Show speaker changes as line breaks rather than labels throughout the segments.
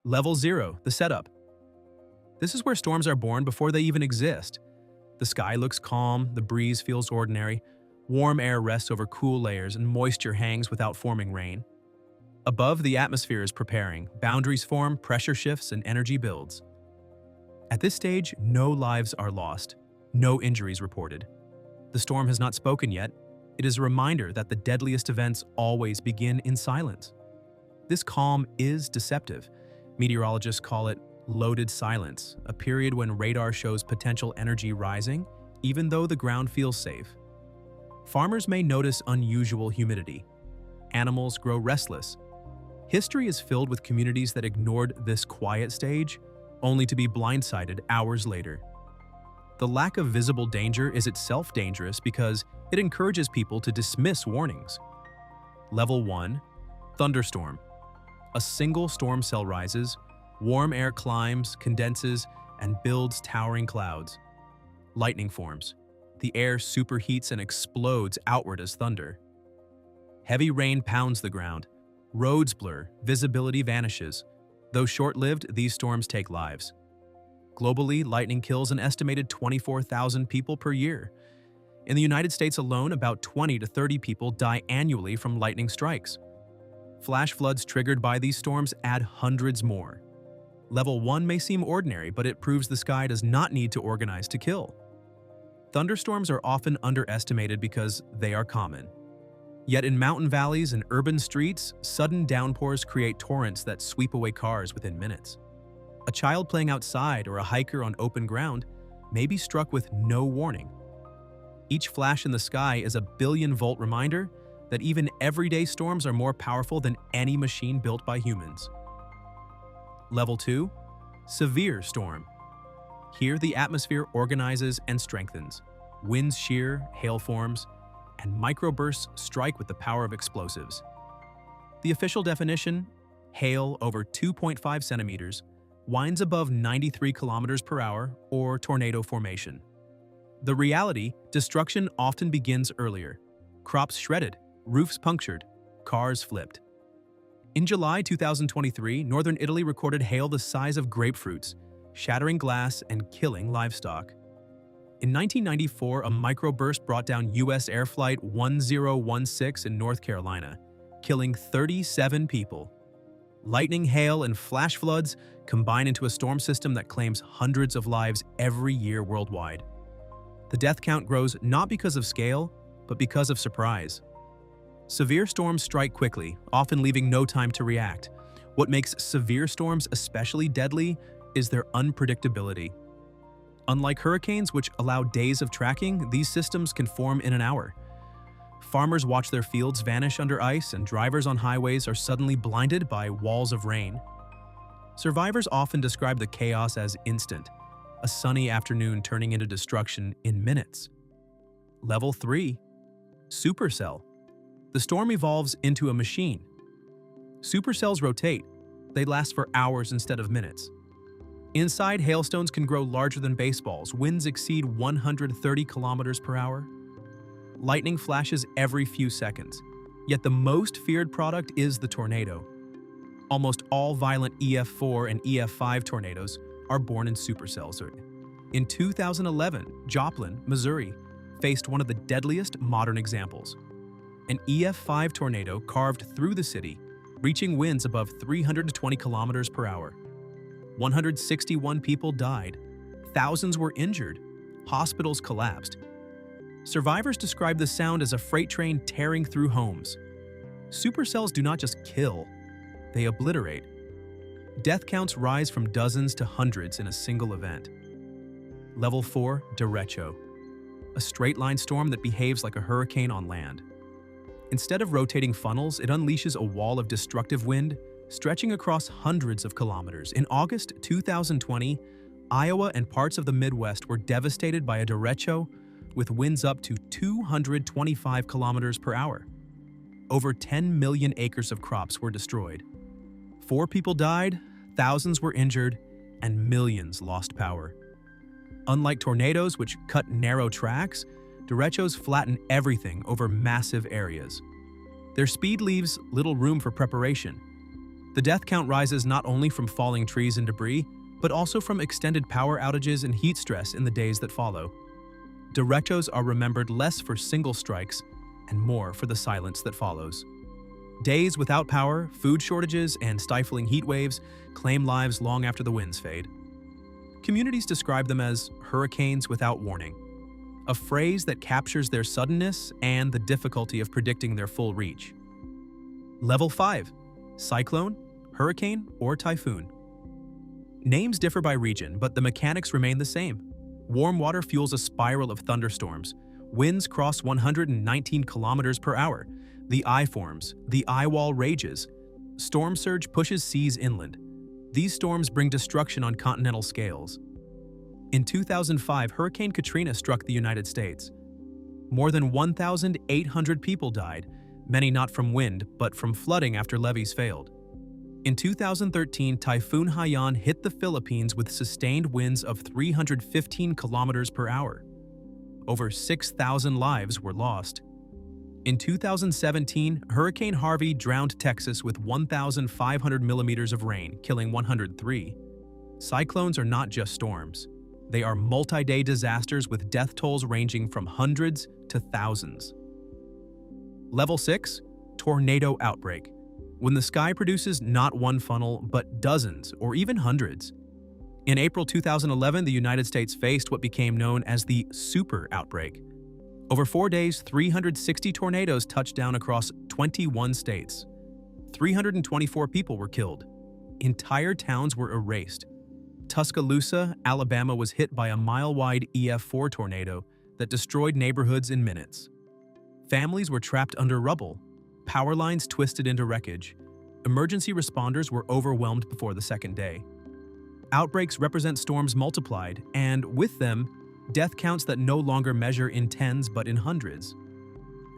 Level 0, the setup. This is where storms are born before they even exist. The sky looks calm, the breeze feels ordinary, warm air rests over cool layers, and moisture hangs without forming rain. Above, the atmosphere is preparing, boundaries form, pressure shifts, and energy builds. At this stage, no lives are lost, no injuries reported. The storm has not spoken yet. It is a reminder that the deadliest events always begin in silence. This calm is deceptive. Meteorologists call it loaded silence, a period when radar shows potential energy rising, even though the ground feels safe. Farmers may notice unusual humidity. Animals grow restless. History is filled with communities that ignored this quiet stage, only to be blindsided hours later. The lack of visible danger is itself dangerous because it encourages people to dismiss warnings. Level 1. Thunderstorm. A single storm cell rises, warm air climbs, condenses, and builds towering clouds. Lightning forms. The air superheats and explodes outward as thunder. Heavy rain pounds the ground. Roads blur, visibility vanishes. Though short-lived, these storms take lives. Globally, lightning kills an estimated 24,000 people per year. In the United States alone, about 20 to 30 people die annually from lightning strikes. Flash floods triggered by these storms add hundreds more. Level 1 may seem ordinary, but it proves the sky does not need to organize to kill. Thunderstorms are often underestimated because they are common. Yet in mountain valleys and urban streets, sudden downpours create torrents that sweep away cars within minutes. A child playing outside or a hiker on open ground may be struck with no warning. Each flash in the sky is a billion-volt reminder that even everyday storms are more powerful than any machine built by humans. Level 2. Severe storm. Here, the atmosphere organizes and strengthens. Winds shear, hail forms, and microbursts strike with the power of explosives. The official definition, hail over 2.5 centimeters, winds above 93 kilometers per hour, or tornado formation. The reality, destruction often begins earlier. Crops shredded, roofs punctured, cars flipped. In July 2023, northern Italy recorded hail the size of grapefruits, shattering glass and killing livestock. In 1994, a microburst brought down U.S. Air Flight 1016 in North Carolina, killing 37 people. Lightning, hail, and flash floods combine into a storm system that claims hundreds of lives every year worldwide. The death count grows not because of scale, but because of surprise. Severe storms strike quickly, often leaving no time to react. What makes severe storms especially deadly is their unpredictability. Unlike hurricanes, which allow days of tracking, these systems can form in an hour. Farmers watch their fields vanish under ice, and drivers on highways are suddenly blinded by walls of rain. Survivors often describe the chaos as instant, a sunny afternoon turning into destruction in minutes. Level 3. Supercell. The storm evolves into a machine. Supercells rotate. They last for hours instead of minutes. Inside, hailstones can grow larger than baseballs. Winds exceed 130 kilometers per hour. Lightning flashes every few seconds. Yet the most feared product is the tornado. Almost all violent EF4 and EF5 tornadoes are born in supercells. In 2011, Joplin, Missouri, faced one of the deadliest modern examples. An EF5 tornado carved through the city, reaching winds above 320 kilometers per hour. 161 people died. Thousands were injured. Hospitals collapsed. Survivors describe the sound as a freight train tearing through homes. Supercells do not just kill, they obliterate. Death counts rise from dozens to hundreds in a single event. Level 4, derecho. A straight-line storm that behaves like a hurricane on land. Instead of rotating funnels, it unleashes a wall of destructive wind, stretching across hundreds of kilometers. In August 2020, Iowa and parts of the Midwest were devastated by a derecho with winds up to 225 kilometers per hour. Over 10 million acres of crops were destroyed. 4 people died, thousands were injured, and millions lost power. Unlike tornadoes, which cut narrow tracks, derechos flatten everything over massive areas. Their speed leaves little room for preparation. The death count rises not only from falling trees and debris, but also from extended power outages and heat stress in the days that follow. Derechos are remembered less for single strikes and more for the silence that follows. Days without power, food shortages, and stifling heat waves claim lives long after the winds fade. Communities describe them as hurricanes without warning, a phrase that captures their suddenness and the difficulty of predicting their full reach. Level 5: cyclone, hurricane, or typhoon. Names differ by region, but the mechanics remain the same. Warm water fuels a spiral of thunderstorms. Winds cross 119 kilometers per hour. The eye forms, the eye wall rages. Storm surge pushes seas inland. These storms bring destruction on continental scales. In 2005, Hurricane Katrina struck the United States. More than 1,800 people died, many not from wind, but from flooding after levees failed. In 2013, Typhoon Haiyan hit the Philippines with sustained winds of 315 kilometers per hour. Over 6,000 lives were lost. In 2017, Hurricane Harvey drowned Texas with 1,500 millimeters of rain, killing 103. Cyclones are not just storms. They are multi-day disasters with death tolls ranging from hundreds to thousands. Level 6: tornado outbreak. When the sky produces not one funnel, but dozens or even hundreds. In April 2011, the United States faced what became known as the super outbreak. Over 4 days, 360 tornadoes touched down across 21 states. 324 people were killed. Entire towns were erased. Tuscaloosa, Alabama was hit by a mile-wide EF4 tornado that destroyed neighborhoods in minutes. Families were trapped under rubble. Power lines twisted into wreckage. Emergency responders were overwhelmed before the second day. Outbreaks represent storms multiplied, and with them, death counts that no longer measure in tens but in hundreds.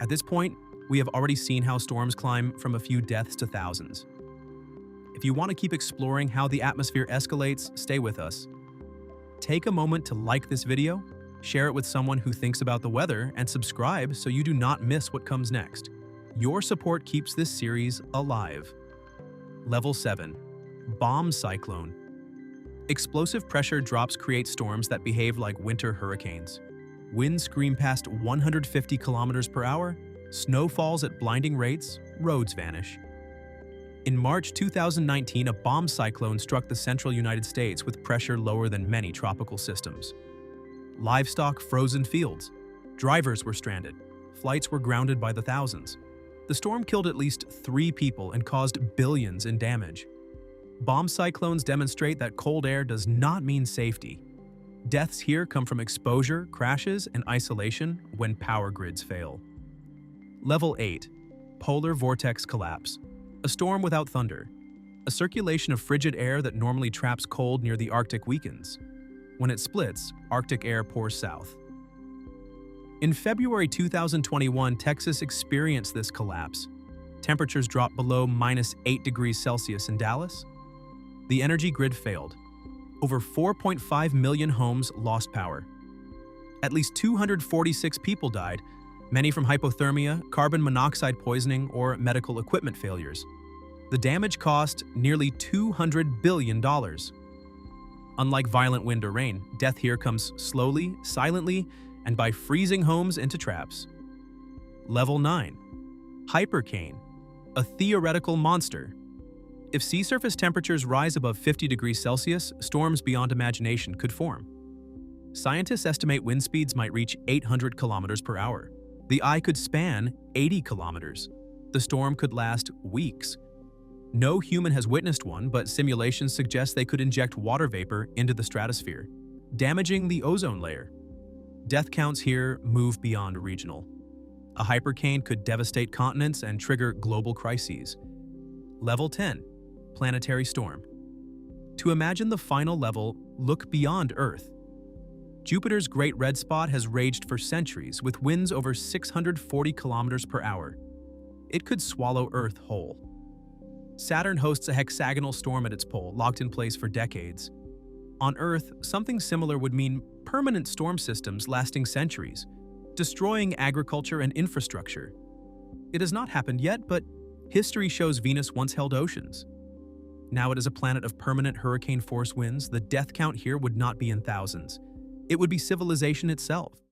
At this point, we have already seen how storms climb from a few deaths to thousands. If you want to keep exploring how the atmosphere escalates, stay with us. Take a moment to like this video, share it with someone who thinks about the weather, and subscribe so you do not miss what comes next. Your support keeps this series alive. Level 7: bomb cyclone. Explosive pressure drops create storms that behave like winter hurricanes. Winds scream past 150 kilometers per hour, snow falls at blinding rates, roads vanish. In March 2019, a bomb cyclone struck the central United States with pressure lower than many tropical systems. Livestock froze in fields. Drivers were stranded. Flights were grounded by the thousands. The storm killed at least 3 people and caused billions in damage. Bomb cyclones demonstrate that cold air does not mean safety. Deaths here come from exposure, crashes, and isolation when power grids fail. Level 8: polar vortex collapse. A storm without thunder. A circulation of frigid air that normally traps cold near the Arctic weakens. When it splits, Arctic air pours south. In February 2021, Texas experienced this collapse. Temperatures dropped below -8 degrees Celsius in Dallas. The energy grid failed. Over 4.5 million homes lost power. At least 246 people died, many from hypothermia, carbon monoxide poisoning, or medical equipment failures. The damage cost nearly $200 billion. Unlike violent wind or rain, death here comes slowly, silently, and by freezing homes into traps. Level 9: hypercane, a theoretical monster. If sea surface temperatures rise above 50 degrees Celsius, storms beyond imagination could form. Scientists estimate wind speeds might reach 800 kilometers per hour. The eye could span 80 kilometers. The storm could last weeks. No human has witnessed one, but simulations suggest they could inject water vapor into the stratosphere, damaging the ozone layer. Death counts here move beyond regional. A hypercane could devastate continents and trigger global crises. Level 10: planetary storm. To imagine the final level, look beyond Earth. Jupiter's Great Red Spot has raged for centuries with winds over 640 kilometers per hour. It could swallow Earth whole. Saturn hosts a hexagonal storm at its pole, locked in place for decades. On Earth, something similar would mean permanent storm systems lasting centuries, destroying agriculture and infrastructure. It has not happened yet, but history shows Venus once held oceans. Now it is a planet of permanent hurricane force winds. The death count here would not be in thousands. It would be civilization itself.